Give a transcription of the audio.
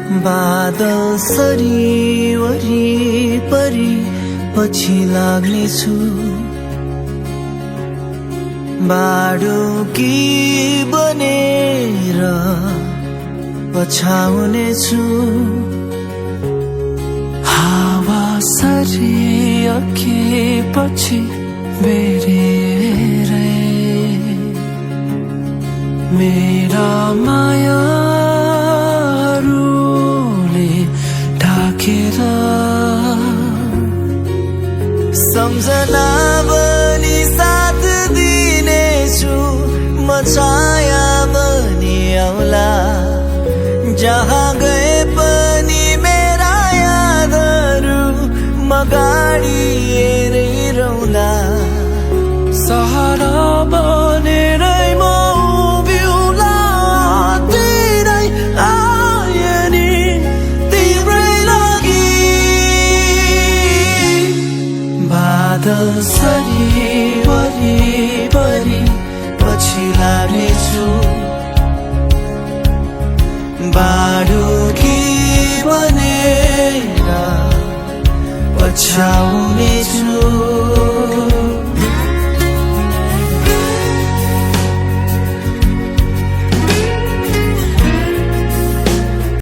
बादल सरी वरिपरि पछि लाग्नेछु बाडुकी बनेर पछाउनेछु हावा सरी अघिपछि बेरेरै मेरा मायाहरूले ढाकेर सम्झना बनी साथ दिनेछु म छाया बनी आउला जहाँ गए पनि मेरा यादहरू म गाडी हेरै रौला सहारा बनेरै म उभिउला तिरै आए नि तिम्रै लागि बादल सरी वरिपरि पछि लाग्नेछु बाडुकी बनेर पछाउनेछु